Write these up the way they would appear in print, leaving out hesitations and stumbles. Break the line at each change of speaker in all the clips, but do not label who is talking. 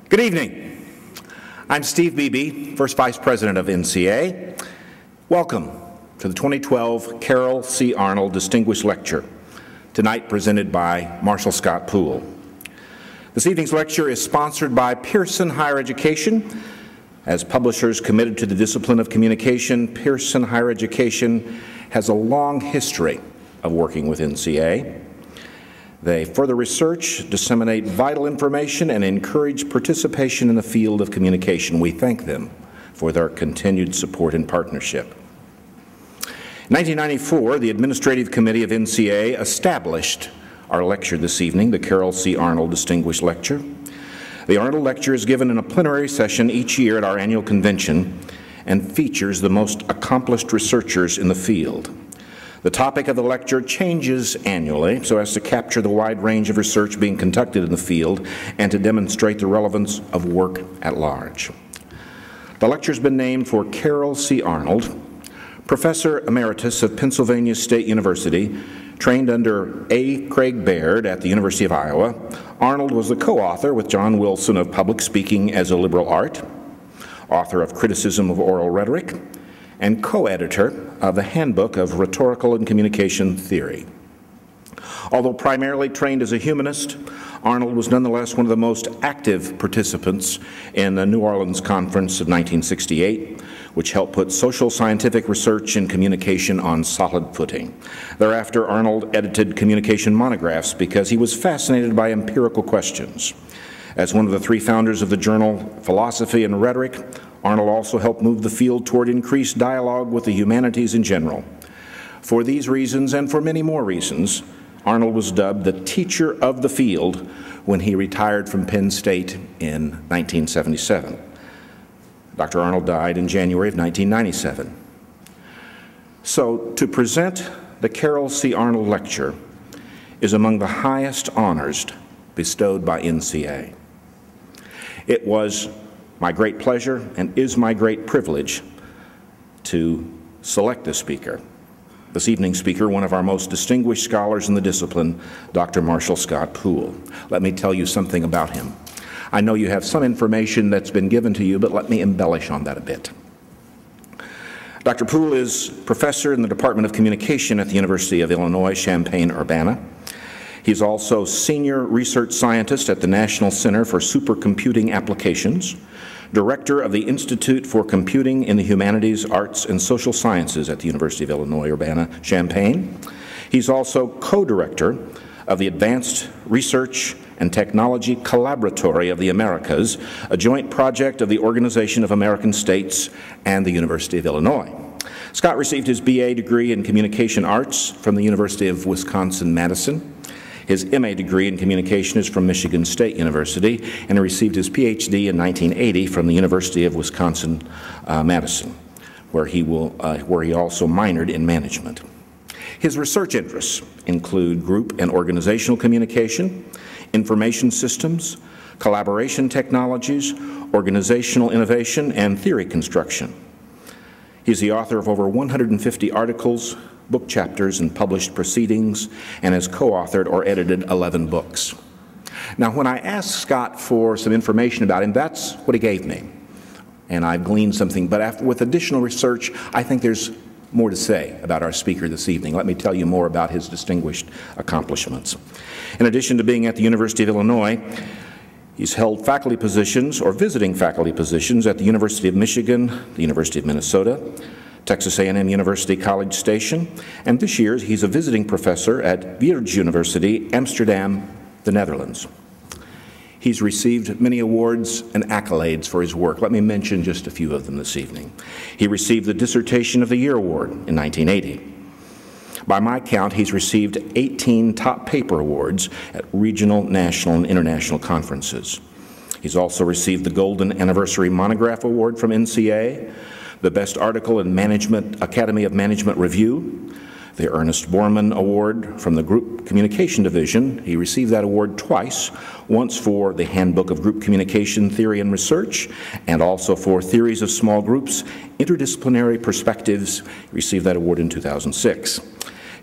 Good evening. I'm Steve Beebe, First Vice President of NCA. Welcome to the 2012 Carroll C. Arnold Distinguished Lecture, tonight presented by Marshall Scott Poole. This evening's lecture is sponsored by Pearson Higher Education. As publishers committed to the discipline of communication, Pearson Higher Education has a long history of working with NCA. They further research, disseminate vital information, and encourage participation in the field of communication. We thank them for their continued support and partnership. In 1994, the Administrative Committee of NCA established our lecture this evening, the Carroll C. Arnold Distinguished Lecture. The Arnold Lecture is given in a plenary session each year at our annual convention and features the most accomplished researchers in the field. The topic of the lecture changes annually so as to capture the wide range of research being conducted in the field and to demonstrate the relevance of work at large. The lecture has been named for Carroll C. Arnold, Professor Emeritus of Pennsylvania State University, trained under A. Kraig Baird at the University of Iowa. Arnold was the co-author with John Wilson of Public Speaking as a Liberal Art, author of Criticism of Oral Rhetoric, and co-editor of the Handbook of Rhetorical and Communication Theory. Although primarily trained as a humanist, Arnold was nonetheless one of the most active participants in the New Orleans Conference of 1968, which helped put social scientific research and communication on solid footing. Thereafter, Arnold edited communication monographs because he was fascinated by empirical questions. As one of the three founders of the journal Philosophy and Rhetoric, Arnold also helped move the field toward increased dialogue with the humanities in general. For these reasons, and for many more reasons, Arnold was dubbed the teacher of the field when he retired from Penn State in 1977. Dr. Arnold died in January of 1997. So to present the Carroll C. Arnold Lecture is among the highest honors bestowed by NCA. It was my great pleasure and is my great privilege to select this speaker. This evening's speaker, one of our most distinguished scholars in the discipline, Dr. Marshall Scott Poole. Let me tell you something about him. I know you have some information that's been given to you, but let me embellish on that a bit. Dr. Poole is professor in the Department of Communication at the University of Illinois-Champaign, Urbana. He's also senior research scientist at the National Center for Supercomputing Applications, director of the Institute for Computing in the Humanities, Arts, and Social Sciences at the University of Illinois, Urbana-Champaign. He's also co-director of the Advanced Research and Technology Collaboratory of the Americas, a joint project of the Organization of American States and the University of Illinois. Scott received his BA degree in Communication Arts from the University of Wisconsin-Madison. His MA degree in communication is from Michigan State University, and he received his PhD in 1980 from the University of Wisconsin-Madison, where he also minored in management. His research interests include group and organizational communication, information systems, collaboration technologies, organizational innovation, and theory construction. He's the author of over 150 articles, book chapters, and published proceedings, and has co-authored or edited 11 books. Now, when I asked Scott for some information about him, that's what he gave me, and I've gleaned something. But with additional research, I think there's more to say about our speaker this evening. Let me tell you more about his distinguished accomplishments. In addition to being at the University of Illinois, he's held faculty positions or visiting faculty positions at the University of Michigan, the University of Minnesota, Texas A&M University College Station, and this year he's a visiting professor at Theorize University, Amsterdam, the Netherlands. He's received many awards and accolades for his work. Let me mention just a few of them this evening. He received the Dissertation of the Year Award in 1980. By my count, he's received 18 top paper awards at regional, national, and international conferences. He's also received the Golden Anniversary Monograph Award from NCA, the Best Article in Management Academy of Management Review, the Ernest Borman Award from the Group Communication Division. He received that award twice, once for the Handbook of Group Communication Theory and Research, and also for Theories of Small Groups, Interdisciplinary Perspectives. He received that award in 2006.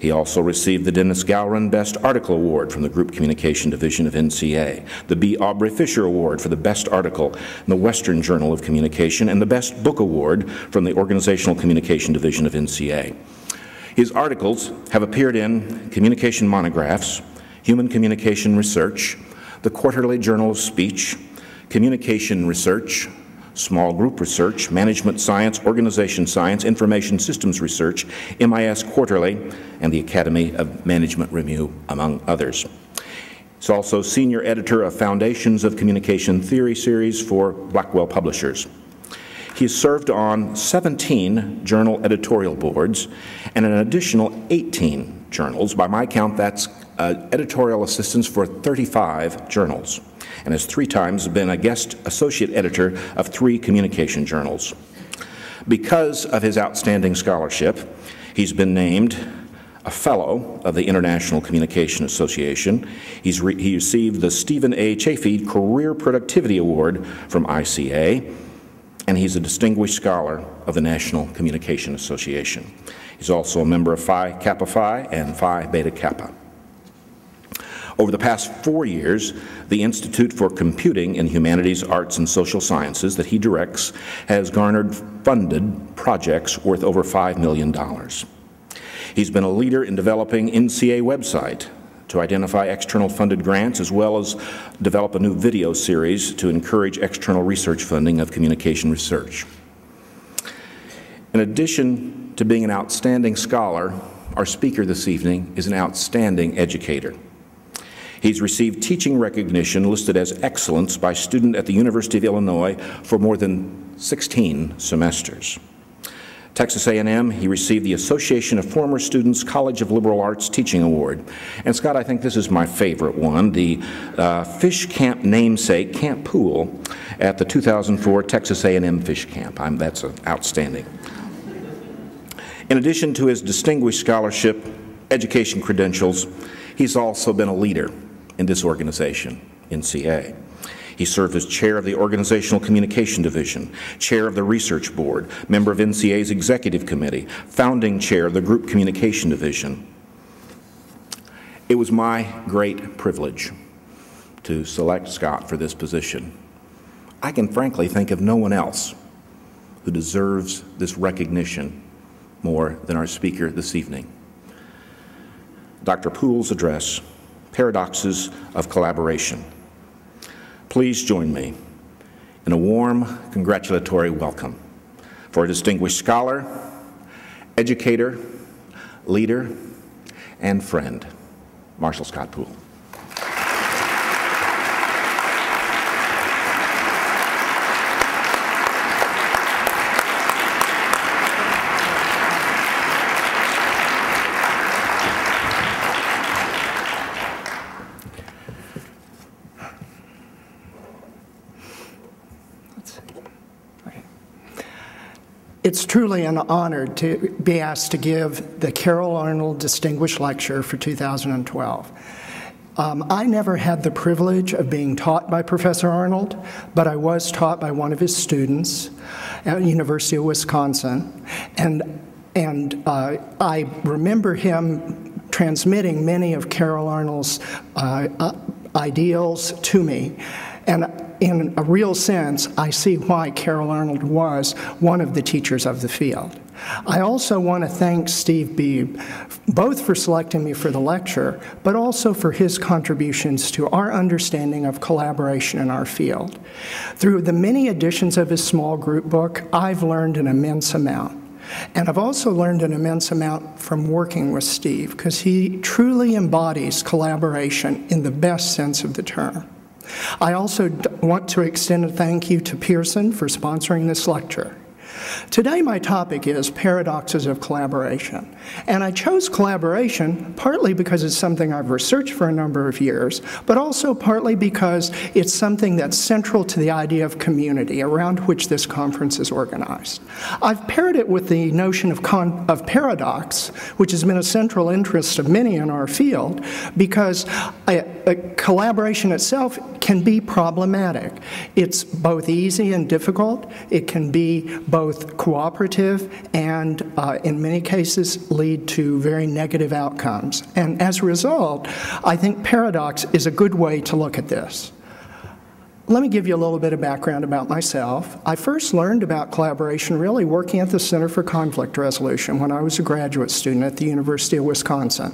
He also received the Dennis Gowron Best Article Award from the Group Communication Division of NCA, the B. Aubrey Fisher Award for the Best Article in the Western Journal of Communication, and the Best Book Award from the Organizational Communication Division of NCA. His articles have appeared in Communication Monographs, Human Communication Research, the Quarterly Journal of Speech, Communication Research, Small Group Research, Management Science, Organization Science, Information Systems Research, MIS Quarterly, and the Academy of Management Review, among others. He's also senior editor of Foundations of Communication Theory series for Blackwell Publishers. He's served on 17 journal editorial boards and an additional 18 journals. By my count, that's editorial assistance for 35 journals, and has 3 times been a guest associate editor of 3 communication journals. Because of his outstanding scholarship, he's been named a Fellow of the International Communication Association. He received the Stephen A. Chafee Career Productivity Award from ICA, and he's a Distinguished Scholar of the National Communication Association. He's also a member of Phi Kappa Phi and Phi Beta Kappa. Over the past 4 years, the Institute for Computing in Humanities, Arts, and Social Sciences that he directs has garnered funded projects worth over $5 million. He's been a leader in developing NCA website to identify external funded grants, as well as develop a new video series to encourage external research funding of communication research. In addition to being an outstanding scholar, our speaker this evening is an outstanding educator. He's received teaching recognition listed as excellence by student at the University of Illinois for more than 16 semesters. Texas A&M, he received the Association of Former Students College of Liberal Arts Teaching Award. And Scott, I think this is my favorite one, the Fish Camp namesake, Camp Poole, at the 2004 Texas A&M Fish Camp. That's outstanding. In addition to his distinguished scholarship, education credentials, he's also been a leader in this organization, NCA. He served as chair of the Organizational Communication Division, chair of the Research Board, member of NCA's Executive Committee, founding chair of the Group Communication Division. It was my great privilege to select Scott for this position. I can frankly think of no one else who deserves this recognition more than our speaker this evening. Dr. Poole's address, Paradoxes of Collaboration. Please join me in a warm, congratulatory welcome for a distinguished scholar, educator, leader, and friend, Marshall Scott Poole.
It's truly an honor to be asked to give the Carroll Arnold Distinguished Lecture for 2012. I never had the privilege of being taught by Professor Arnold, but I was taught by one of his students at the University of Wisconsin, and I remember him transmitting many of Carroll Arnold's ideals to me. And in a real sense, I see why Carroll Arnold was one of the teachers of the field. I also want to thank Steve Beebe, both for selecting me for the lecture, but also for his contributions to our understanding of collaboration in our field. Through the many editions of his small group book, I've learned an immense amount. And I've also learned an immense amount from working with Steve, because he truly embodies collaboration in the best sense of the term. I also want to extend a thank you to Pearson for sponsoring this lecture. Today my topic is paradoxes of collaboration, and I chose collaboration partly because it's something I've researched for a number of years, but also partly because it's something that's central to the idea of community around which this conference is organized. I've paired it with the notion of paradox, which has been a central interest of many in our field, because collaboration itself can be problematic. It's both easy and difficult. It can be both both cooperative and, in many cases, lead to very negative outcomes. And as a result, I think paradox is a good way to look at this. Let me give you a little bit of background about myself. I first learned about collaboration really working at the Center for Conflict Resolution when I was a graduate student at the University of Wisconsin.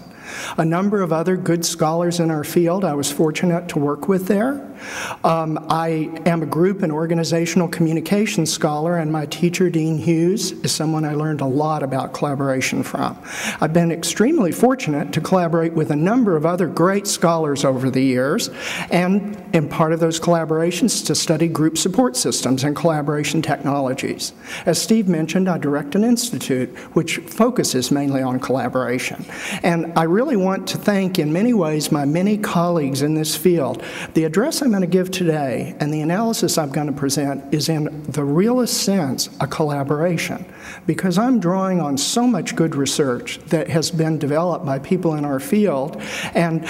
A number of other good scholars in our field I was fortunate to work with there. I am a group and organizational communication scholar, and my teacher, Dean Hughes, is someone I learned a lot about collaboration from. I've been extremely fortunate to collaborate with a number of other great scholars over the years, and in part of those collaborations to study group support systems and collaboration technologies. As Steve mentioned, I direct an institute which focuses mainly on collaboration. And I really want to thank, in many ways, my many colleagues in this field. The address I'm going to give today and the analysis I'm going to present is in the realest sense a collaboration, because I'm drawing on so much good research that has been developed by people in our field, and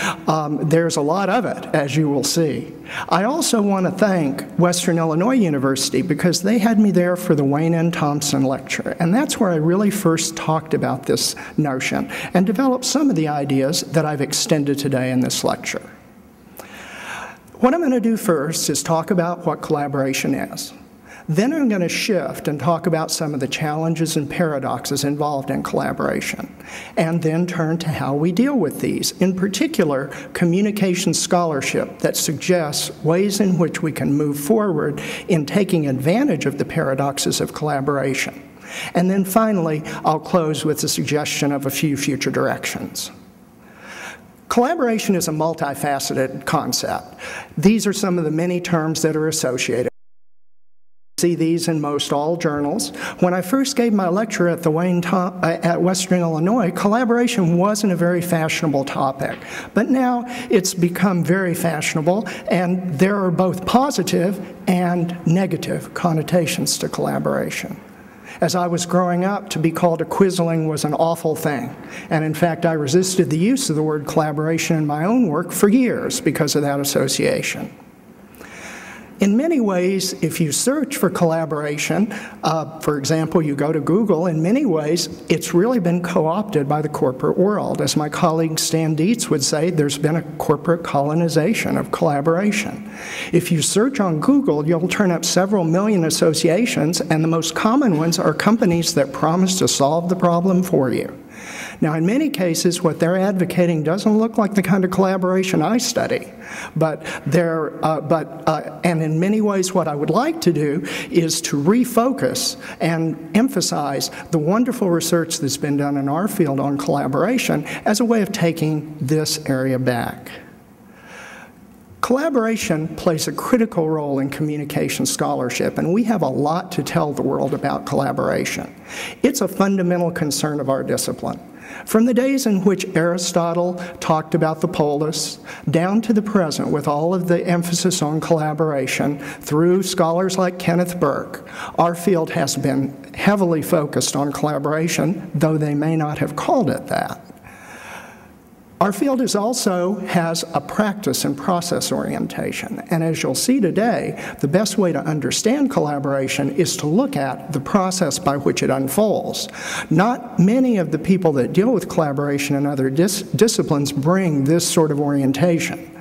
there's a lot of it, as you will see. I also want to thank Western Illinois University because they had me there for the Wayne N. Thompson lecture, and that's where I really first talked about this notion and developed some of the ideas that I've extended today in this lecture. What I'm going to do first is talk about what collaboration is. Then I'm going to shift and talk about some of the challenges and paradoxes involved in collaboration, and then turn to how we deal with these, in particular, communication scholarship that suggests ways in which we can move forward in taking advantage of the paradoxes of collaboration. And then finally, I'll close with the suggestion of a few future directions. Collaboration is a multifaceted concept. These are some of the many terms that are associated. See these in most all journals. When I first gave my lecture at the at Western Illinois, collaboration wasn't a very fashionable topic. But now it's become very fashionable, and there are both positive and negative connotations to collaboration. As I was growing up, to be called a quisling was an awful thing. And in fact, I resisted the use of the word collaboration in my own work for years because of that association. In many ways, if you search for collaboration, for example, you go to Google, in many ways, it's really been co-opted by the corporate world. As my colleague Stan Dietz would say, there's been a corporate colonization of collaboration. If you search on Google, you'll turn up several million associations, and the most common ones are companies that promise to solve the problem for you. Now, in many cases, what they're advocating doesn't look like the kind of collaboration I study, and in many ways, what I would like to do is to refocus and emphasize the wonderful research that's been done in our field on collaboration as a way of taking this area back. Collaboration plays a critical role in communication scholarship, and we have a lot to tell the world about collaboration. It's a fundamental concern of our discipline. From the days in which Aristotle talked about the polis, down to the present with all of the emphasis on collaboration, through scholars like Kenneth Burke, our field has been heavily focused on collaboration, though they may not have called it that. Our field also has a practice and process orientation, and as you'll see today, the best way to understand collaboration is to look at the process by which it unfolds. Not many of the people that deal with collaboration in other disciplines bring this sort of orientation.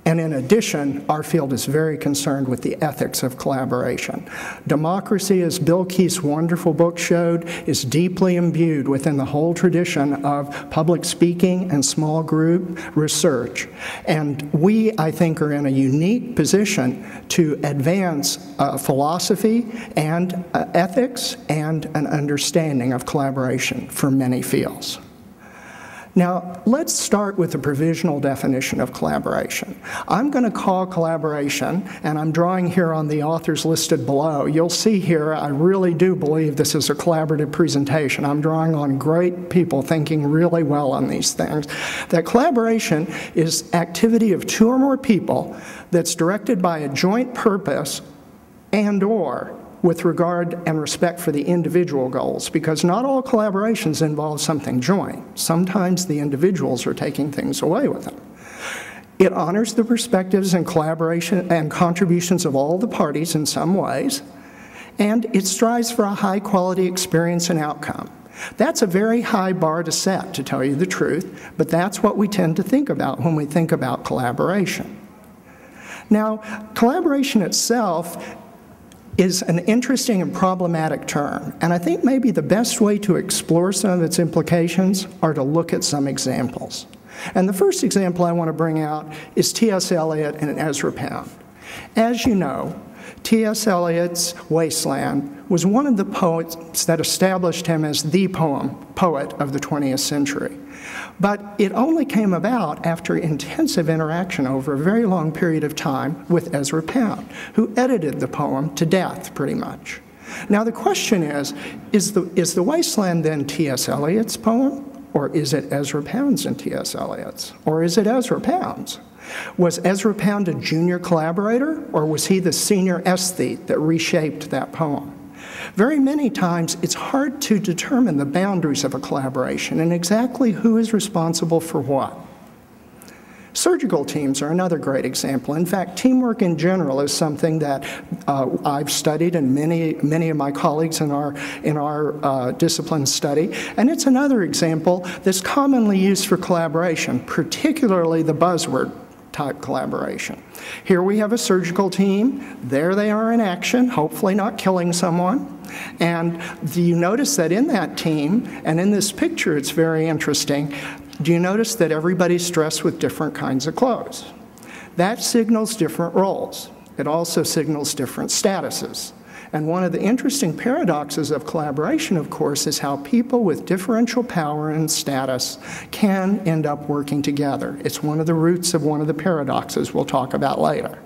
And in addition, our field is very concerned with the ethics of collaboration. Democracy, as Bill Keith's wonderful book showed, is deeply imbued within the whole tradition of public speaking and small group research. And we, I think, are in a unique position to advance philosophy and ethics and an understanding of collaboration for many fields. Now, let's start with the provisional definition of collaboration. I'm going to call collaboration, and I'm drawing here on the authors listed below. You'll see here, I really do believe this is a collaborative presentation. I'm drawing on great people thinking really well on these things. That collaboration is activity of two or more people that's directed by a joint purpose and/or with regard and respect for the individual goals, because not all collaborations involve something joint. Sometimes the individuals are taking things away with them. It honors the perspectives and collaboration and contributions of all the parties in some ways, and it strives for a high-quality experience and outcome. That's a very high bar to set, to tell you the truth, but that's what we tend to think about when we think about collaboration. Now, collaboration itself is an interesting and problematic term, and I think maybe the best way to explore some of its implications are to look at some examples. And the first example I want to bring out is T.S. Eliot and Ezra Pound. As you know, T.S. Eliot's Wasteland was one of the poets that established him as the poet of the 20th century. But it only came about after intensive interaction over a very long period of time with Ezra Pound, who edited the poem to death, pretty much. Now the question is the Wasteland then T.S. Eliot's poem, or is it Ezra Pound's and T.S. Eliot's, or is it Ezra Pound's? Was Ezra Pound a junior collaborator, or was he the senior aesthete that reshaped that poem? Very many times, it's hard to determine the boundaries of a collaboration and exactly who is responsible for what. Surgical teams are another great example. In fact, teamwork in general is something that I've studied and many of my colleagues in our discipline study. And it's another example that's commonly used for collaboration, particularly the buzzword type collaboration. Here we have a surgical team. There they are in action, hopefully not killing someone. And do you notice that in that team, and in this picture it's very interesting, do you notice that everybody's dressed with different kinds of clothes? That signals different roles. It also signals different statuses. And one of the interesting paradoxes of collaboration, of course, is how people with differential power and status can end up working together. It's one of the roots of one of the paradoxes we'll talk about later.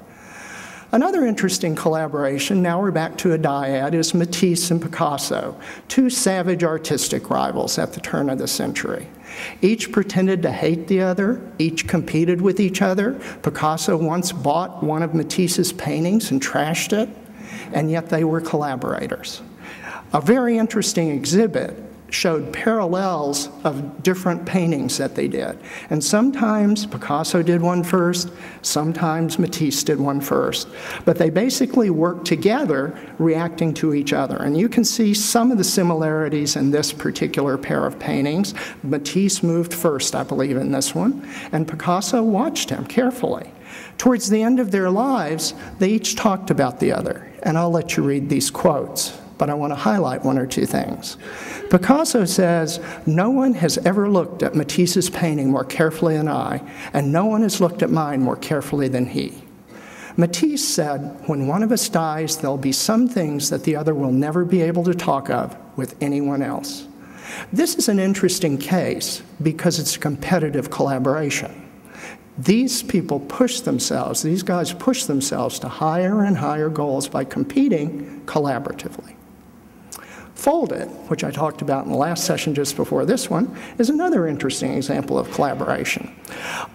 Another interesting collaboration, now we're back to a dyad, is Matisse and Picasso, two savage artistic rivals at the turn of the century. Each pretended to hate the other, each competed with each other. Picasso once bought one of Matisse's paintings and trashed it, and yet they were collaborators. A very interesting exhibit showed parallels of different paintings that they did. And sometimes Picasso did one first, sometimes Matisse did one first. But they basically worked together, reacting to each other. And you can see some of the similarities in this particular pair of paintings. Matisse moved first, I believe, in this one, and Picasso watched him carefully. Towards the end of their lives, they each talked about the other. And I'll let you read these quotes, but I want to highlight one or two things. Picasso says, "No one has ever looked at Matisse's painting more carefully than I, and no one has looked at mine more carefully than he." Matisse said, "When one of us dies, there'll be some things that the other will never be able to talk of with anyone else." This is an interesting case because it's a competitive collaboration. These people push themselves, these guys push themselves to higher and higher goals by competing collaboratively. Folded, which I talked about in the last session just before this one, is another interesting example of collaboration.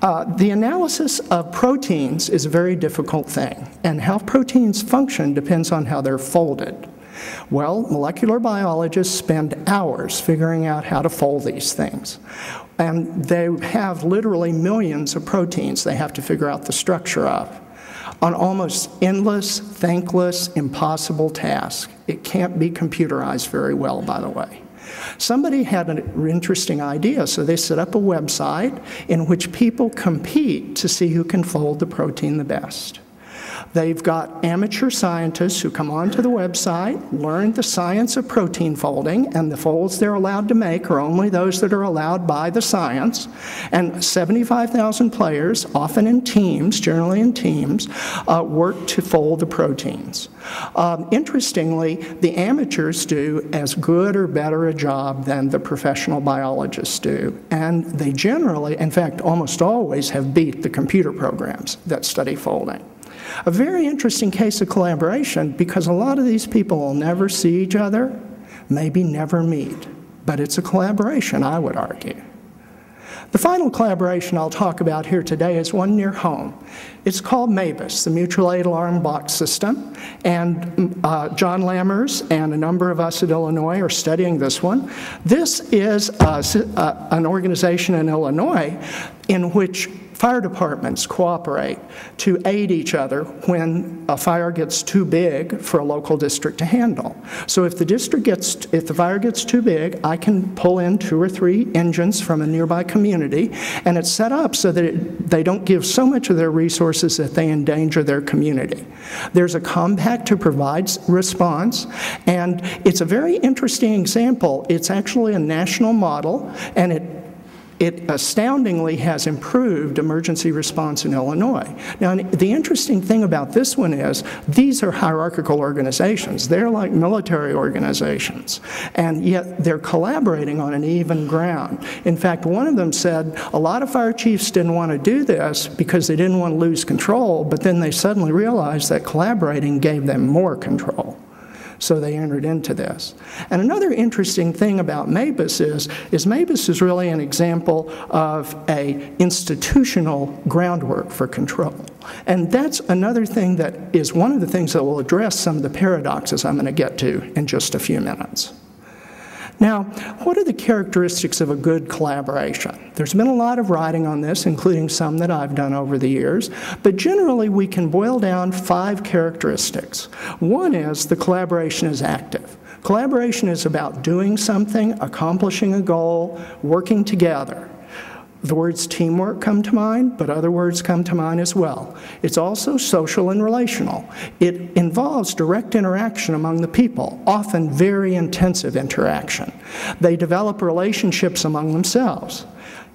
The analysis of proteins is a very difficult thing, and how proteins function depends on how they're folded. Well, molecular biologists spend hours figuring out how to fold these things. And they have literally millions of proteins they have to figure out the structure of. An almost endless, thankless, impossible task. It can't be computerized very well, by the way. Somebody had an interesting idea, so they set up a website in which people compete to see who can fold the protein the best. They've got amateur scientists who come onto the website, learn the science of protein folding, and the folds they're allowed to make are only those that are allowed by the science. And 75,000 players, often in teams, generally in teams, work to fold the proteins. Interestingly, the amateurs do as good or better a job than the professional biologists do. And they generally, in fact, almost always have beat the computer programs that study folding. A very interesting case of collaboration because a lot of these people will never see each other, maybe never meet. But it's a collaboration, I would argue. The final collaboration I'll talk about here today is one near home. It's called MABUS, the Mutual Aid Alarm Box System, and John Lammers and a number of us at Illinois are studying this one. This is an organization in Illinois in which Fire departments cooperate to aid each other when a fire gets too big for a local district to handle. So if the fire gets too big, I can pull in 2 or 3 engines from a nearby community, and it's set up so that they don't give so much of their resources that they endanger their community. There's a compact to provide response, and it's a very interesting example. It's actually a national model, and it astoundingly has improved emergency response in Illinois. Now, the interesting thing about this one is these are hierarchical organizations. They're like military organizations, and yet they're collaborating on an even ground. In fact, one of them said a lot of fire chiefs didn't want to do this because they didn't want to lose control, but then they suddenly realized that collaborating gave them more control. So they entered into this. And another interesting thing about MABUS is MABUS is really an example of an institutional groundwork for control. And that's another thing that is one of the things that will address some of the paradoxes I'm going to get to in just a few minutes. Now, what are the characteristics of a good collaboration? There's been a lot of writing on this, including some that I've done over the years, but generally we can boil down 5 characteristics. One is the collaboration is active. Collaboration is about doing something, accomplishing a goal, working together. The words teamwork come to mind, but other words come to mind as well. It's also social and relational. It involves direct interaction among the people, often very intensive interaction. They develop relationships among themselves.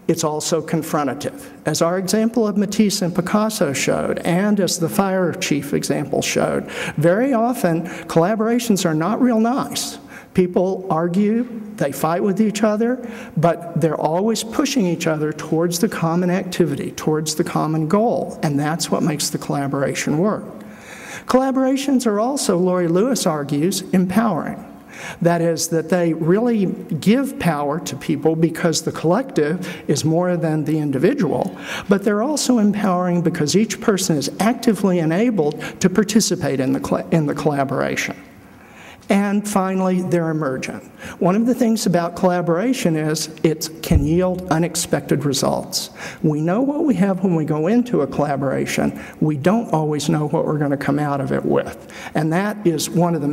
It's also confrontative. As our example of Matisse and Picasso showed, and as the fire chief example showed, very often collaborations are not real nice. People argue, they fight with each other, but they're always pushing each other towards the common activity, towards the common goal, and that's what makes the collaboration work. Collaborations are also, Laurie Lewis argues, empowering. That is, that they really give power to people because the collective is more than the individual, but they're also empowering because each person is actively enabled to participate in the collaboration. And finally, they're emergent. One of the things about collaboration is it can yield unexpected results. We know what we have when we go into a collaboration. We don't always know what we're going to come out of it with. And that is one of the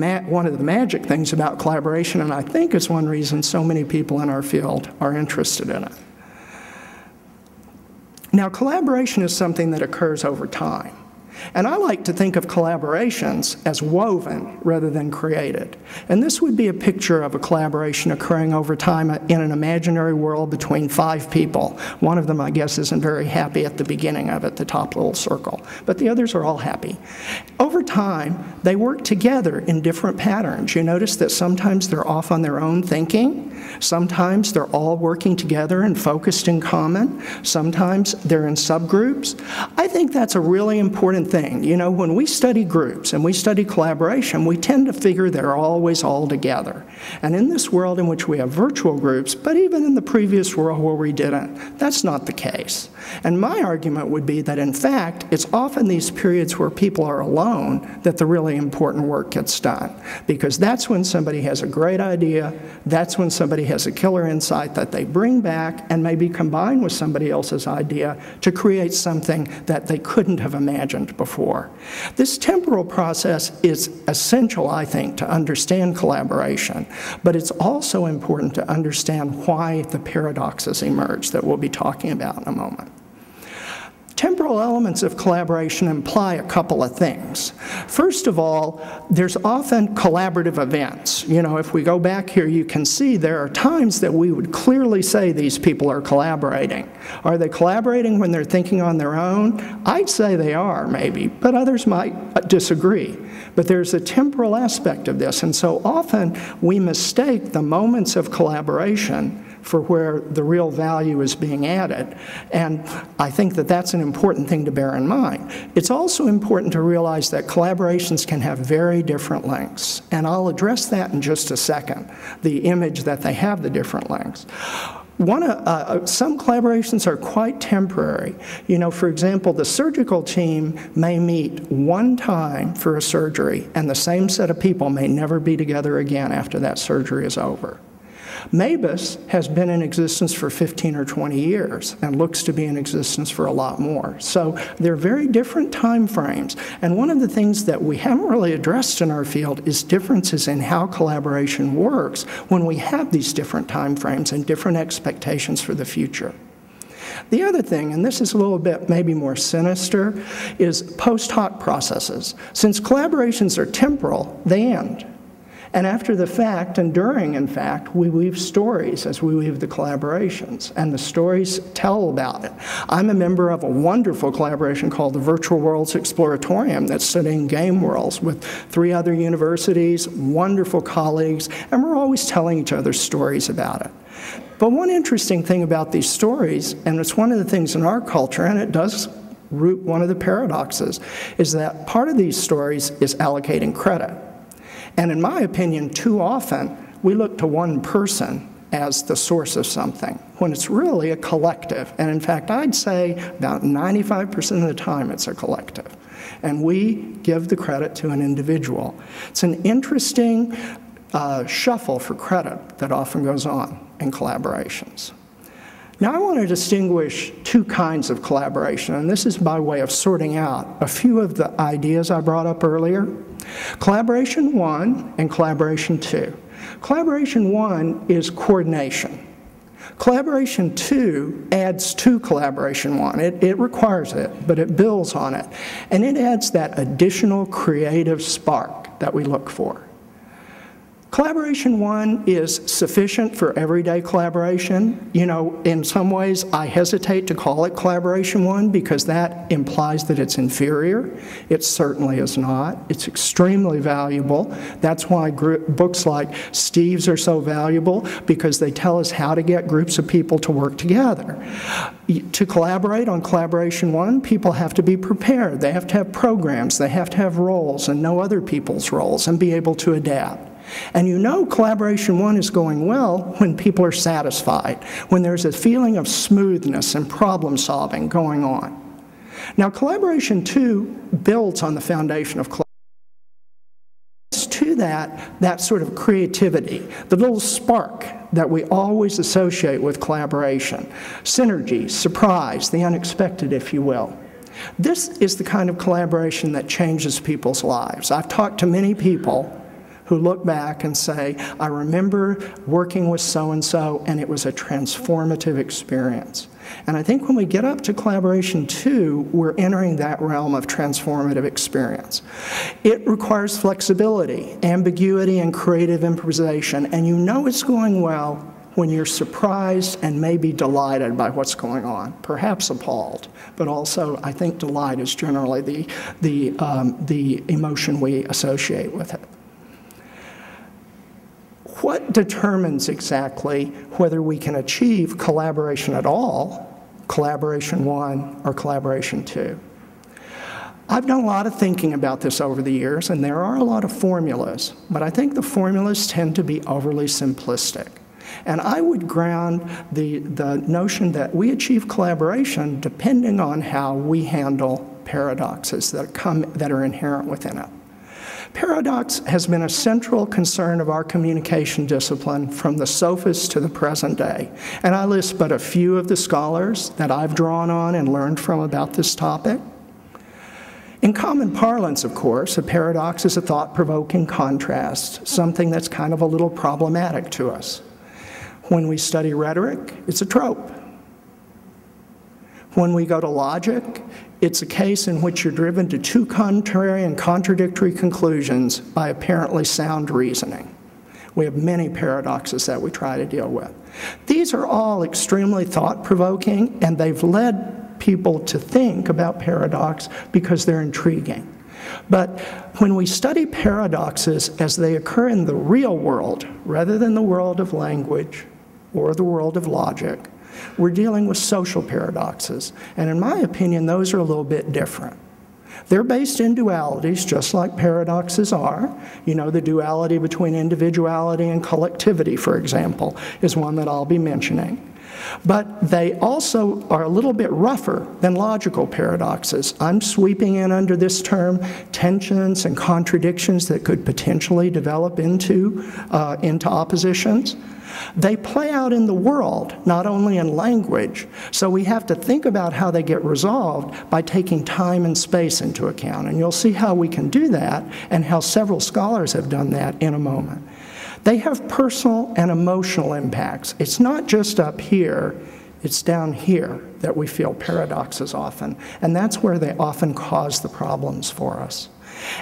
magic things about collaboration, and I think it's one reason so many people in our field are interested in it. Now, collaboration is something that occurs over time. And I like to think of collaborations as woven rather than created. And this would be a picture of a collaboration occurring over time in an imaginary world between 5 people. One of them, I guess, isn't very happy at the beginning of it, the top little circle. But the others are all happy. Over time, they work together in different patterns. You notice that sometimes they're off on their own thinking. Sometimes they're all working together and focused in common. Sometimes they're in subgroups. I think that's a really important thing. You know, when we study groups and we study collaboration, we tend to figure they're always all together. And in this world in which we have virtual groups, but even in the previous world where we didn't, that's not the case. And my argument would be that, in fact, it's often these periods where people are alone that the really important work gets done. Because that's when somebody has a great idea, that's when somebody has a killer insight that they bring back and maybe combine with somebody else's idea to create something that they couldn't have imagined before. This temporal process is essential, I think, to understand collaboration, but it's also important to understand why the paradoxes emerge that we'll be talking about in a moment. Temporal elements of collaboration imply a couple of things. First of all, there's often collaborative events. You know, if we go back here, you can see there are times that we would clearly say these people are collaborating. Are they collaborating when they're thinking on their own? I'd say they are, maybe, but others might disagree. But there's a temporal aspect of this, and so often we mistake the moments of collaboration for where the real value is being added. And I think that that's an important thing to bear in mind. It's also important to realize that collaborations can have very different lengths. And I'll address that in just a second, the image that they have the different lengths. Some collaborations are quite temporary. You know, for example, the surgical team may meet one time for a surgery, and the same set of people may never be together again after that surgery is over. MABUS has been in existence for 15 or 20 years and looks to be in existence for a lot more. So they're very different time frames. And one of the things that we haven't really addressed in our field is differences in how collaboration works when we have these different time frames and different expectations for the future. The other thing, and this is a little bit maybe more sinister, is post-hoc processes. Since collaborations are temporal, they end. And after the fact, and during, in fact, we weave stories as we weave the collaborations, and the stories tell about it. I'm a member of a wonderful collaboration called the Virtual Worlds Exploratorium that's studying game worlds with 3 other universities, wonderful colleagues, and we're always telling each other stories about it. But one interesting thing about these stories, and it's one of the things in our culture, and it does root one of the paradoxes, is that part of these stories is allocating credit. And in my opinion, too often, we look to one person as the source of something, when it's really a collective. And in fact, I'd say about 95% of the time it's a collective. And we give the credit to an individual. It's an interesting shuffle for credit that often goes on in collaborations. Now I want to distinguish 2 kinds of collaboration, and this is by way of sorting out a few of the ideas I brought up earlier. Collaboration 1 and collaboration 2. Collaboration 1 is coordination. Collaboration 2 adds to collaboration 1. It requires it, but it builds on it. And it adds that additional creative spark that we look for. Collaboration 1 is sufficient for everyday collaboration. You know, in some ways, I hesitate to call it collaboration 1 because that implies that it's inferior. It certainly is not. It's extremely valuable. That's why books like Steve's are so valuable, because they tell us how to get groups of people to work together. To collaborate on collaboration 1, people have to be prepared. They have to have programs. They have to have roles and know other people's roles and be able to adapt. And you know collaboration 1 is going well when people are satisfied, when there's a feeling of smoothness and problem solving going on. Now collaboration 2 builds on the foundation of collaboration. To that sort of creativity, the little spark that we always associate with collaboration, synergy, surprise, the unexpected, if you will. This is the kind of collaboration that changes people's lives. I've talked to many people who look back and say, I remember working with so-and-so, and it was a transformative experience. And I think when we get up to collaboration 2, we're entering that realm of transformative experience. It requires flexibility, ambiguity, and creative improvisation, and you know it's going well when you're surprised and maybe delighted by what's going on, perhaps appalled, but also I think delight is generally the emotion we associate with it. What determines exactly whether we can achieve collaboration at all, collaboration 1 or collaboration 2? I've done a lot of thinking about this over the years, and there are a lot of formulas, but I think the formulas tend to be overly simplistic. And I would ground the notion that we achieve collaboration depending on how we handle paradoxes that are inherent within it. Paradox has been a central concern of our communication discipline from the sophists to the present day. And I list but a few of the scholars that I've drawn on and learned from about this topic. In common parlance, of course, a paradox is a thought-provoking contrast, something that's kind of a little problematic to us. When we study rhetoric, it's a trope. When we go to logic, it's a case in which you're driven to 2 contrary and contradictory conclusions by apparently sound reasoning. We have many paradoxes that we try to deal with. These are all extremely thought-provoking, and they've led people to think about paradox because they're intriguing. But when we study paradoxes as they occur in the real world, rather than the world of language or the world of logic, we're dealing with social paradoxes, and in my opinion, those are a little bit different. They're based in dualities, just like paradoxes are. You know, the duality between individuality and collectivity, for example, is one that I'll be mentioning. But they also are a little bit rougher than logical paradoxes. I'm sweeping in under this term tensions and contradictions that could potentially develop into oppositions. They play out in the world, not only in language. So we have to think about how they get resolved by taking time and space into account. And you'll see how we can do that and how several scholars have done that in a moment. They have personal and emotional impacts. It's not just up here, it's down here that we feel paradoxes often. And that's where they often cause the problems for us.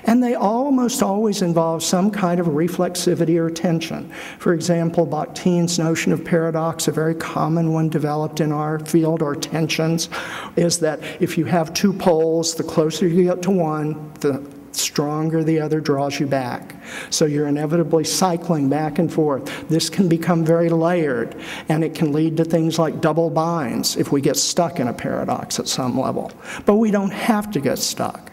And they almost always involve some kind of reflexivity or tension. For example, Bakhtein's notion of paradox, a very common one developed in our field, or tensions, is that if you have two poles, the closer you get to one, the stronger the other draws you back. So you're inevitably cycling back and forth. This can become very layered, and it can lead to things like double binds if we get stuck in a paradox at some level. But we don't have to get stuck,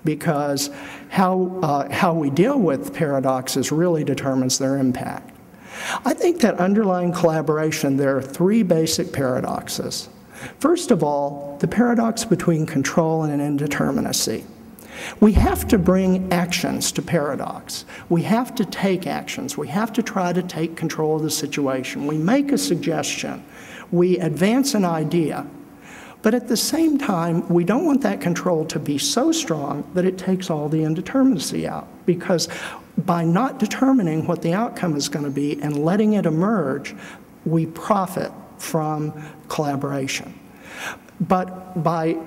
because how we deal with paradoxes really determines their impact. I think that underlying collaboration, there are three basic paradoxes. First of all, the paradox between control and indeterminacy. We have to bring actions to paradox. We have to take actions. We have to try to take control of the situation. We make a suggestion. We advance an idea. But at the same time, we don't want that control to be so strong that it takes all the indeterminacy out. Because by not determining what the outcome is going to be and letting it emerge, we profit from collaboration. But by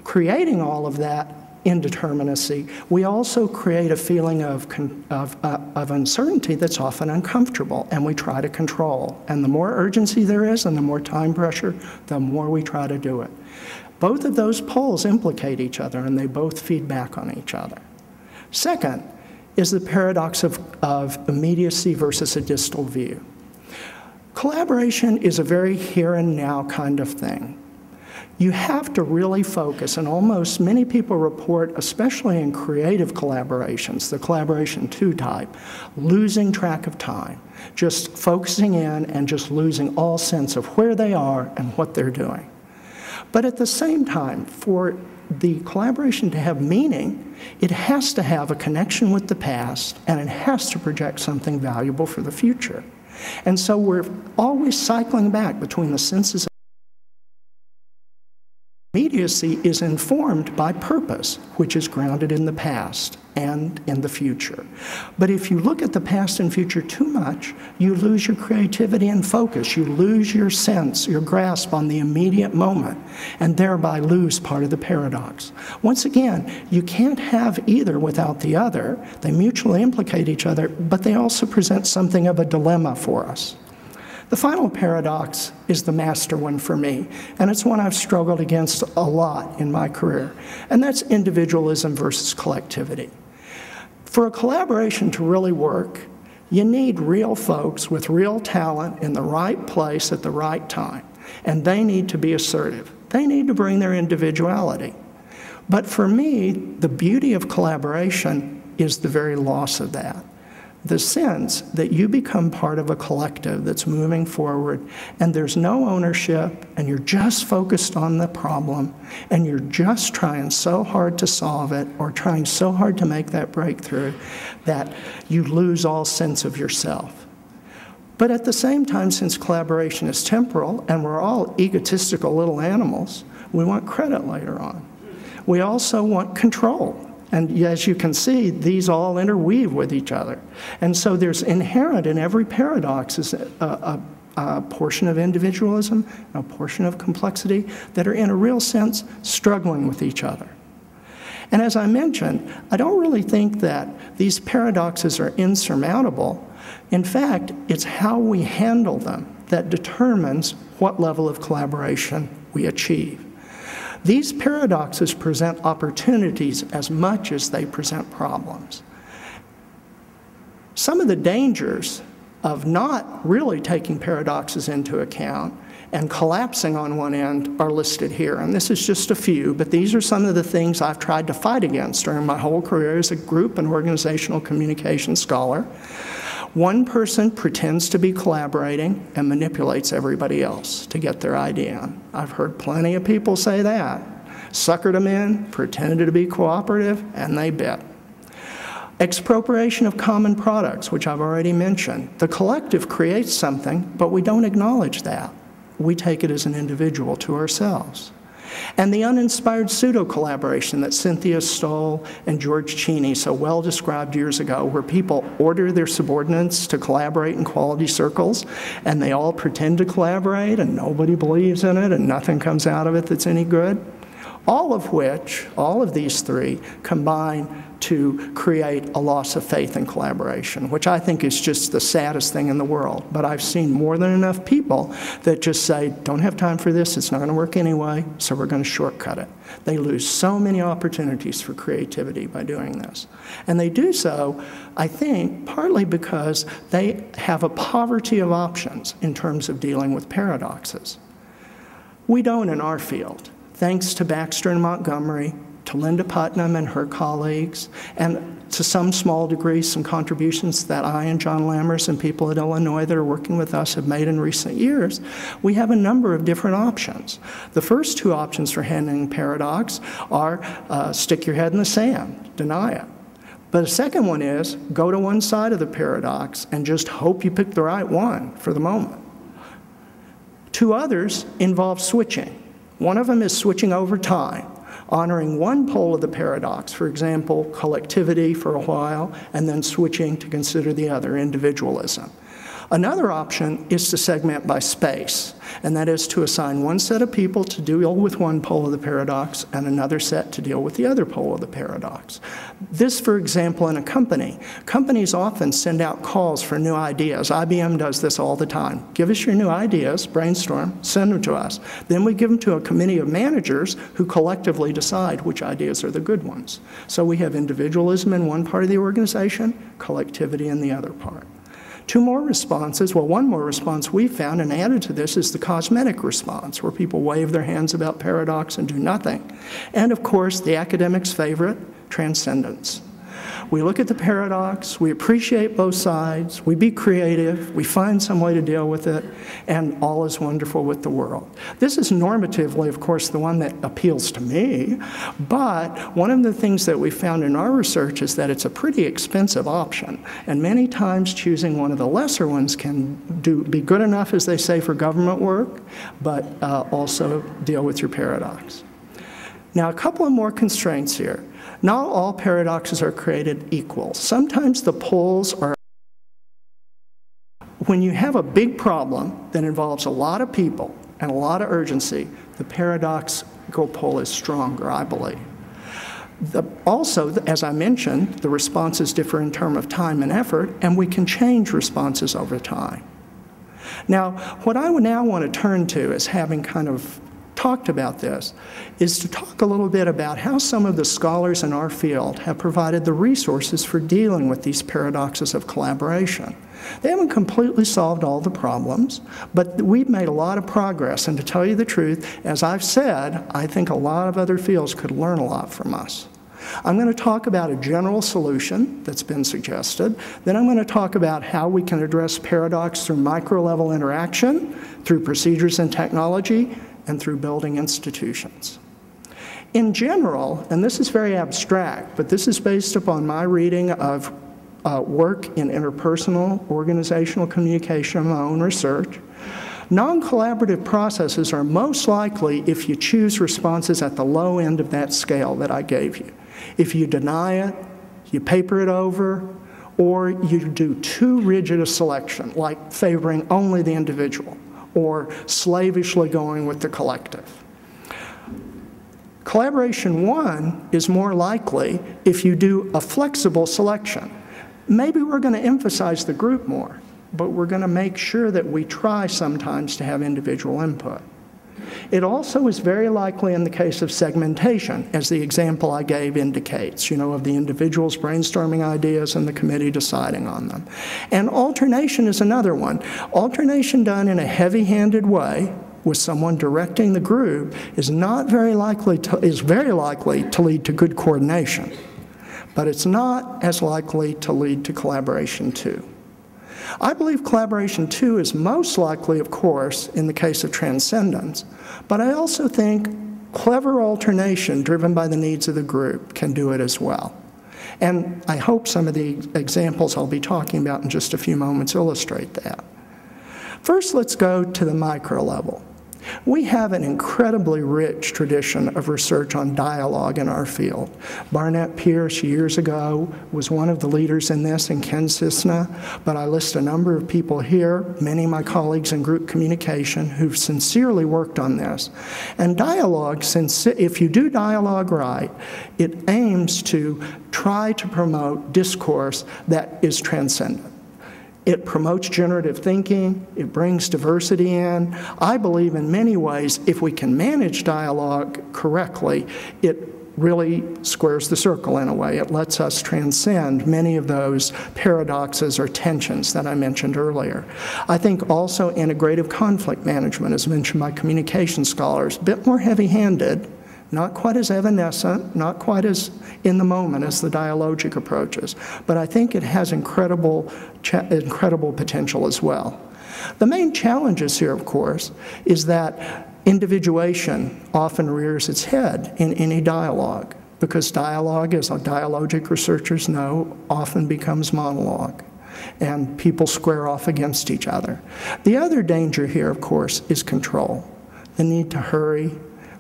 creating all of that indeterminacy, we also create a feeling of uncertainty that's often uncomfortable, and we try to control. And the more urgency there is and the more time pressure, the more we try to do it. Both of those poles implicate each other, and they both feed back on each other. Second is the paradox of immediacy versus a distal view. Collaboration is a very here and now kind of thing. You have to really focus, and almost many people report, especially in creative collaborations, the collaboration 2 type, losing track of time, just focusing in and just losing all sense of where they are and what they're doing. But at the same time, for the collaboration to have meaning, it has to have a connection with the past, and it has to project something valuable for the future. And so we're always cycling back between the senses. Immediacy is informed by purpose, which is grounded in the past and in the future. But if you look at the past and future too much, you lose your creativity and focus. You lose your sense, your grasp on the immediate moment, and thereby lose part of the paradox. Once again, you can't have either without the other. They mutually implicate each other, but they also present something of a dilemma for us. The final paradox is the master one for me, and it's one I've struggled against a lot in my career, and that's individualism versus collectivity. For a collaboration to really work, you need real folks with real talent in the right place at the right time, and they need to be assertive. They need to bring their individuality. But for me, the beauty of collaboration is the very loss of that. The sense that you become part of a collective that's moving forward, and there's no ownership, and you're just focused on the problem, and you're just trying so hard to solve it, or trying so hard to make that breakthrough, that you lose all sense of yourself. But at the same time, since collaboration is temporal, and we're all egotistical little animals, we want credit later on. We also want control. And as you can see, these all interweave with each other. And so there's inherent in every paradox is a portion of individualism, a portion of complexity that are in a real sense struggling with each other. And as I mentioned, I don't really think that these paradoxes are insurmountable. In fact, it's how we handle them that determines what level of collaboration we achieve. These paradoxes present opportunities as much as they present problems. Some of the dangers of not really taking paradoxes into account and collapsing on one end are listed here. And this is just a few, but these are some of the things I've tried to fight against during my whole career as a group and organizational communication scholar. One person pretends to be collaborating and manipulates everybody else to get their idea in. I've heard plenty of people say that. Suckered them in, pretended to be cooperative, and they bit. Expropriation of common products, which I've already mentioned. The collective creates something, but we don't acknowledge that. We take it as an individual to ourselves. And the uninspired pseudo-collaboration that Cynthia Stoll and George Cheney so well described years ago, where people order their subordinates to collaborate in quality circles, and they all pretend to collaborate, and nobody believes in it, and nothing comes out of it that's any good. All of these three combine to create a loss of faith in collaboration, which I think is just the saddest thing in the world. But I've seen more than enough people that just say, don't have time for this, it's not going to work anyway, so we're going to shortcut it. They lose so many opportunities for creativity by doing this. And they do so, I think, partly because they have a poverty of options in terms of dealing with paradoxes. We don't in our field. Thanks to Baxter and Montgomery, to Linda Putnam and her colleagues, and to some small degree, some contributions that I and John Lammers and people at Illinois that are working with us have made in recent years, we have a number of different options. The first two options for handling paradox are stick your head in the sand, deny it. But the second one is go to one side of the paradox and just hope you pick the right one for the moment. Two others involve switching. One of them is switching over time, honoring one pole of the paradox, for example, collectivity for a while, and then switching to consider the other, individualism. Another option is to segment by space, and that is to assign one set of people to deal with one pole of the paradox and another set to deal with the other pole of the paradox. This, for example, in a company. Companies often send out calls for new ideas. IBM does this all the time. Give us your new ideas, brainstorm, send them to us. Then we give them to a committee of managers who collectively decide which ideas are the good ones. So we have individualism in one part of the organization, collectivity in the other part. Two more responses, well, one more response we found and added to this is the cosmetic response, where people wave their hands about paradox and do nothing. And of course, the academic's favorite, transcendence. We look at the paradox, we appreciate both sides, we be creative, we find some way to deal with it, and all is wonderful with the world. This is normatively, of course, the one that appeals to me, but one of the things that we found in our research is that it's a pretty expensive option, and many times choosing one of the lesser ones can be good enough, as they say, for government work, but also deal with your paradox. Now, a couple of more constraints here. Not all paradoxes are created equal. Sometimes the poles are... When you have a big problem that involves a lot of people and a lot of urgency, the paradoxical pole is stronger, I believe. Also, as I mentioned, the responses differ in terms of time and effort, and we can change responses over time. Now, what I would now want to turn to is, having kind of talked about this, is to talk a little bit about how some of the scholars in our field have provided the resources for dealing with these paradoxes of collaboration. They haven't completely solved all the problems, but we've made a lot of progress, and to tell you the truth, as I've said, I think a lot of other fields could learn a lot from us. I'm going to talk about a general solution that's been suggested. Then I'm going to talk about how we can address paradox through micro-level interaction, through procedures and technology, and through building institutions. In general, and this is very abstract, but this is based upon my reading of work in interpersonal, organizational communication, and my own research, non-collaborative processes are most likely if you choose responses at the low end of that scale that I gave you. If you deny it, you paper it over, or you do too rigid a selection, like favoring only the individual, or slavishly going with the collective. Collaboration 1 is more likely if you do a flexible selection. Maybe we're going to emphasize the group more, but we're going to make sure that we try sometimes to have individual input. It also is very likely in the case of segmentation, as the example I gave indicates, of the individuals brainstorming ideas and the committee deciding on them. And alternation is another one. Alternation done in a heavy-handed way with someone directing the group is very likely to lead to good coordination, but it's not as likely to lead to collaboration too. I believe collaboration, too, is most likely, of course, in the case of transcendence, but I also think clever alternation driven by the needs of the group can do it as well. And I hope some of the examples I'll be talking about in just a few moments illustrate that. First, let's go to the micro level. We have an incredibly rich tradition of research on dialogue in our field. Barnett Pierce, years ago, was one of the leaders in this, and Ken Cisna, but I list a number of people here, many of my colleagues in group communication, who've sincerely worked on this. And dialogue, since if you do dialogue right, it aims to try to promote discourse that is transcendent. It promotes generative thinking, it brings diversity in. I believe in many ways, if we can manage dialogue correctly, it really squares the circle in a way. It lets us transcend many of those paradoxes or tensions that I mentioned earlier. I think also integrative conflict management, as mentioned by communication scholars, a bit more heavy-handed, not quite as evanescent, not quite as in the moment as the dialogic approaches, but I think it has incredible potential as well. The main challenges here, of course, is that individuation often rears its head in any dialogue, because dialogue, as dialogic researchers know, often becomes monologue, and people square off against each other. The other danger here, of course, is control, the need to hurry,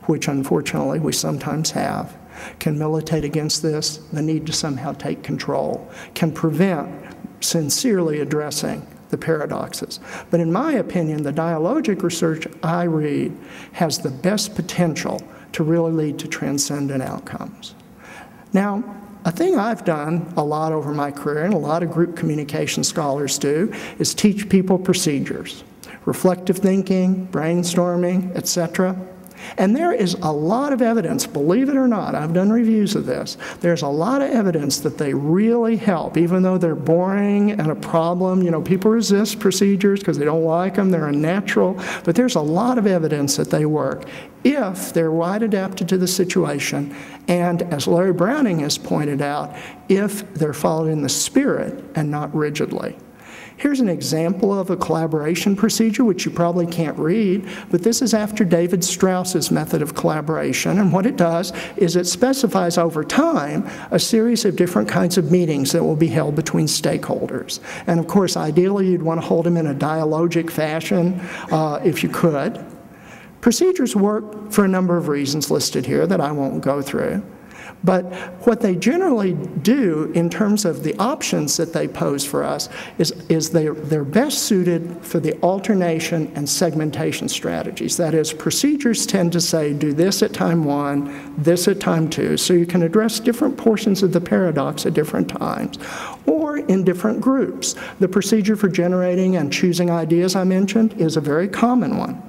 which unfortunately we sometimes have, can militate against this, the need to somehow take control, can prevent sincerely addressing the paradoxes. But in my opinion, the dialogic research I read has the best potential to really lead to transcendent outcomes. Now, a thing I've done a lot over my career, and a lot of group communication scholars do, is teach people procedures, reflective thinking, brainstorming, etc. And there is a lot of evidence, believe it or not, I've done reviews of this, there's a lot of evidence that they really help, even though they're boring and a problem. You know, people resist procedures because they don't like them, they're unnatural, but there's a lot of evidence that they work if they're wide adapted to the situation, and as Larry Browning has pointed out, if they're followed in the spirit and not rigidly. Here's an example of a collaboration procedure, which you probably can't read, but this is after David Strauss's method of collaboration, and what it does is it specifies over time a series of different kinds of meetings that will be held between stakeholders. And of course, ideally, you'd want to hold them in a dialogic fashion if you could. Procedures work for a number of reasons listed here that I won't go through. But what they generally do in terms of the options that they pose for us is they're best suited for the alternation and segmentation strategies. That is, procedures tend to say, do this at time 1, this at time 2, so you can address different portions of the paradox at different times, or in different groups. The procedure for generating and choosing ideas I mentioned is a very common one.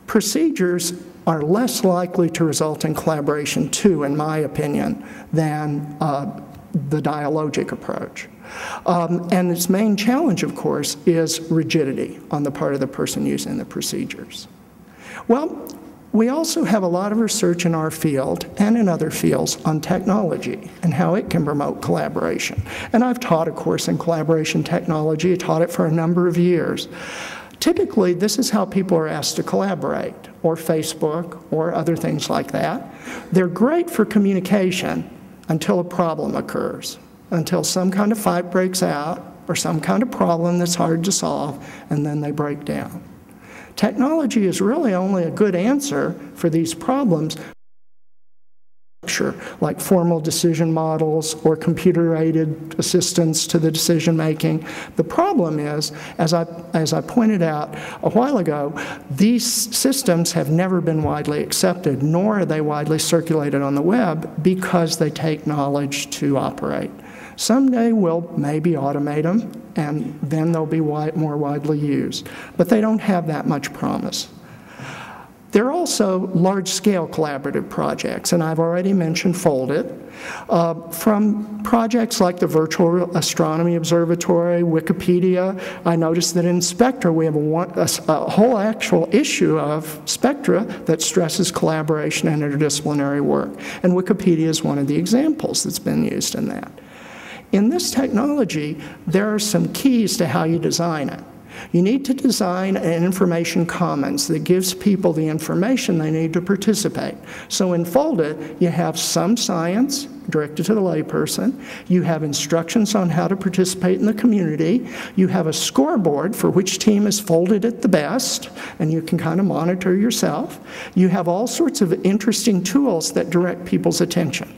Procedures are less likely to result in collaboration, too, in my opinion, than the dialogic approach. And its main challenge, of course, is rigidity on the part of the person using the procedures. Well, we also have a lot of research in our field and in other fields on technology and how it can promote collaboration. And I've taught a course in collaboration technology. I taught it for a number of years. Typically, this is how people are asked to collaborate, or Facebook, or other things like that. They're great for communication until a problem occurs, until some kind of fight breaks out, or some kind of problem that's hard to solve, and then they break down. Technology is really only a good answer for these problems, like formal decision models or computer-aided assistance to the decision-making. The problem is, as I pointed out a while ago, these systems have never been widely accepted, nor are they widely circulated on the web, because they take knowledge to operate. Someday we'll maybe automate them, and then they'll be more widely used. But they don't have that much promise. There are also large-scale collaborative projects, and I've already mentioned Foldit. From projects like the Virtual Astronomy Observatory, Wikipedia, I noticed that in Spectra we have a whole actual issue of Spectra that stresses collaboration and interdisciplinary work, and Wikipedia is one of the examples that's been used in that. In this technology, there are some keys to how you design it. You need to design an information commons that gives people the information they need to participate. So in Folded, you have some science directed to the layperson. You have instructions on how to participate in the community. You have a scoreboard for which team is folded at the best, and you can kind of monitor yourself. You have all sorts of interesting tools that direct people's attention.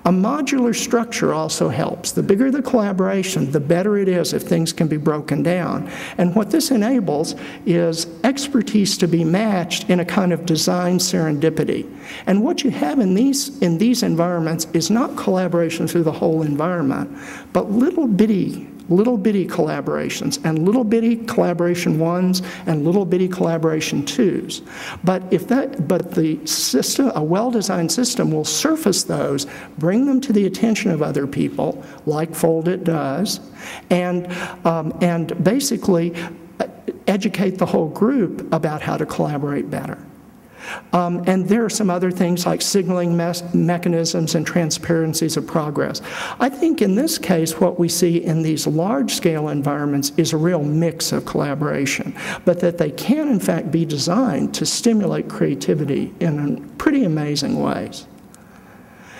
A modular structure also helps. The bigger the collaboration, the better it is if things can be broken down. And what this enables is expertise to be matched in a kind of design serendipity. And what you have in these environments is not collaboration through the whole environment, but little bitty collaborations, and little bitty collaboration ones and little bitty collaboration twos. But the system, a well-designed system, will surface those, bring them to the attention of other people, like Folded does, and basically educate the whole group about how to collaborate better. And there are some other things like signaling mechanisms and transparencies of progress. I think in this case, what we see in these large-scale environments is a real mix of collaboration, but that they can, in fact, be designed to stimulate creativity in pretty amazing ways.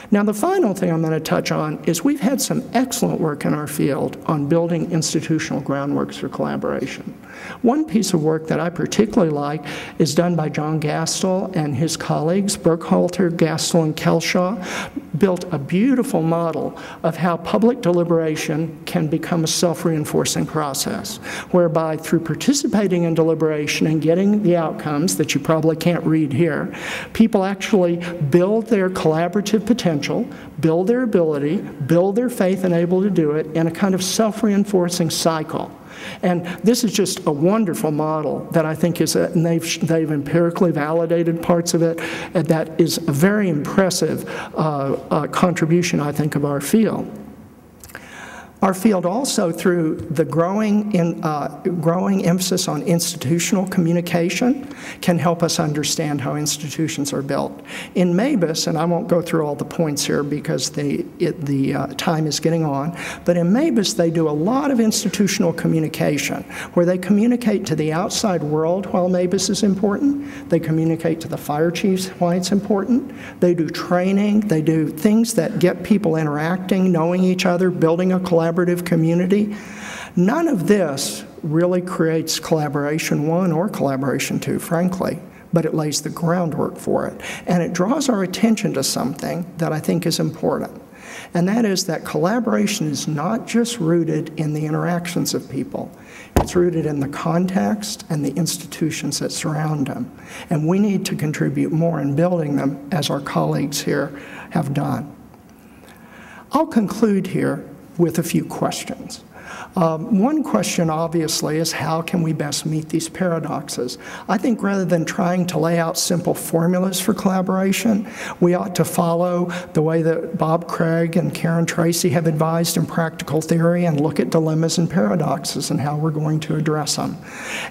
Now, the final thing I'm going to touch on is we've had some excellent work in our field on building institutional groundworks for collaboration. One piece of work that I particularly like is done by John Gastel and his colleagues. Burkhalter, Gastel, and Kelshaw built a beautiful model of how public deliberation can become a self-reinforcing process, whereby through participating in deliberation and getting the outcomes that you probably can't read here, people actually build their collaborative potential, build their ability, build their faith and able to do it in a kind of self-reinforcing cycle. And this is just a wonderful model that I think is, and they've empirically validated parts of it, and that is a very impressive contribution, I think, of our field. Our field also, through the growing emphasis on institutional communication, can help us understand how institutions are built. In MABUS, and I won't go through all the points here because the time is getting on, but in MABUS they do a lot of institutional communication, where they communicate to the outside world while MABUS is important. They communicate to the fire chiefs why it's important. They do training. They do things that get people interacting, knowing each other, building a collaborative community. None of this really creates collaboration 1 or collaboration 2, frankly, but it lays the groundwork for it. And it draws our attention to something that I think is important. And that is that collaboration is not just rooted in the interactions of people. It's rooted in the context and the institutions that surround them. And we need to contribute more in building them, as our colleagues here have done. I'll conclude here with a few questions. One question, obviously, is how can we best meet these paradoxes? I think rather than trying to lay out simple formulas for collaboration, we ought to follow the way that Bob Kraig and Tracy have advised in practical theory and look at dilemmas and paradoxes and how we're going to address them.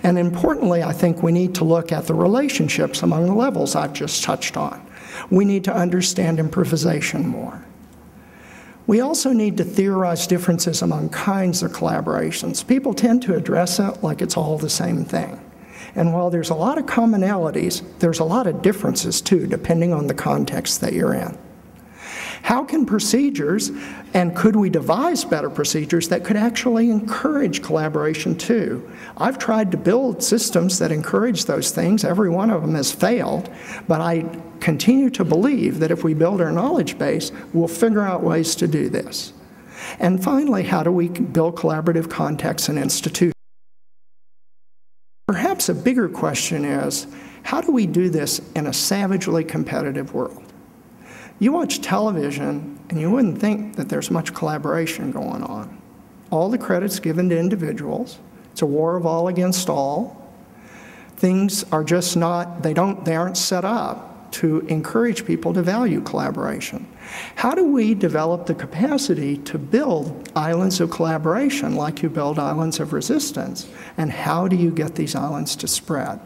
And importantly, I think we need to look at the relationships among the levels I've just touched on. We need to understand improvisation more. We also need to theorize differences among kinds of collaborations. People tend to address it like it's all the same thing. And while there's a lot of commonalities, there's a lot of differences too, depending on the context that you're in. How can procedures, and could we devise better procedures that could actually encourage collaboration too? I've tried to build systems that encourage those things. Every one of them has failed, but I continue to believe that if we build our knowledge base, we'll figure out ways to do this. And finally, how do we build collaborative contexts and institutions? Perhaps a bigger question is, how do we do this in a savagely competitive world? You watch television, and you wouldn't think that there's much collaboration going on. All the credit's given to individuals. It's a war of all against all. Things are just not, they aren't set up to encourage people to value collaboration. How do we develop the capacity to build islands of collaboration like you build islands of resistance? And how do you get these islands to spread?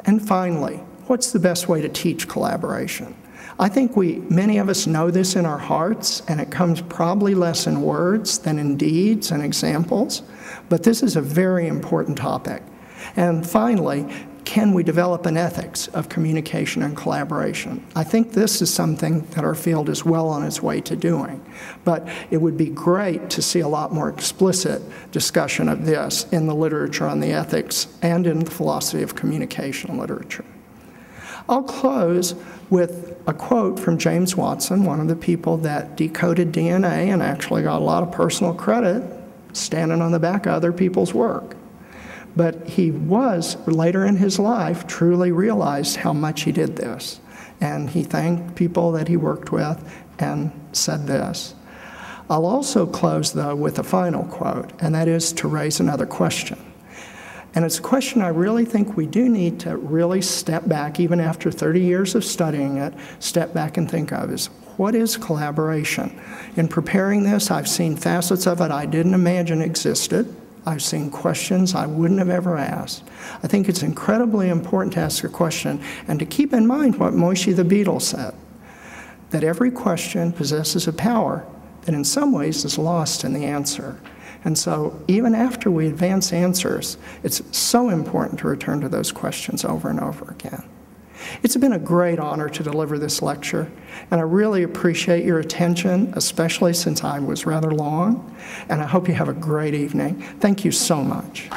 And finally, what's the best way to teach collaboration? I think many of us know this in our hearts, and it comes probably less in words than in deeds and examples, but this is a very important topic. And finally, can we develop an ethics of communication and collaboration? I think this is something that our field is well on its way to doing, but it would be great to see a lot more explicit discussion of this in the literature on the ethics and in the philosophy of communication literature. I'll close with a quote from James Watson, one of the people that decoded DNA and actually got a lot of personal credit standing on the back of other people's work. But he was, later in his life, truly realized how much he did this. And he thanked people that he worked with and said this. I'll also close, though, with a final quote, and that is to raise another question. And it's a question I really think we do need to really step back, even after 30 years of studying it, step back and think of is, what is collaboration? In preparing this, I've seen facets of it I didn't imagine existed. I've seen questions I wouldn't have ever asked. I think it's incredibly important to ask a question and to keep in mind what Moishe the Beatle said, that every question possesses a power that in some ways is lost in the answer. And so even after we advance answers, it's so important to return to those questions over and over again. It's been a great honor to deliver this lecture, and I really appreciate your attention, especially since I was rather long, and I hope you have a great evening. Thank you so much.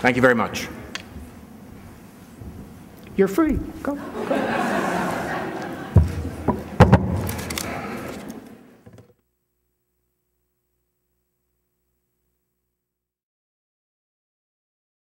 Thank you very much.
You're free. Go.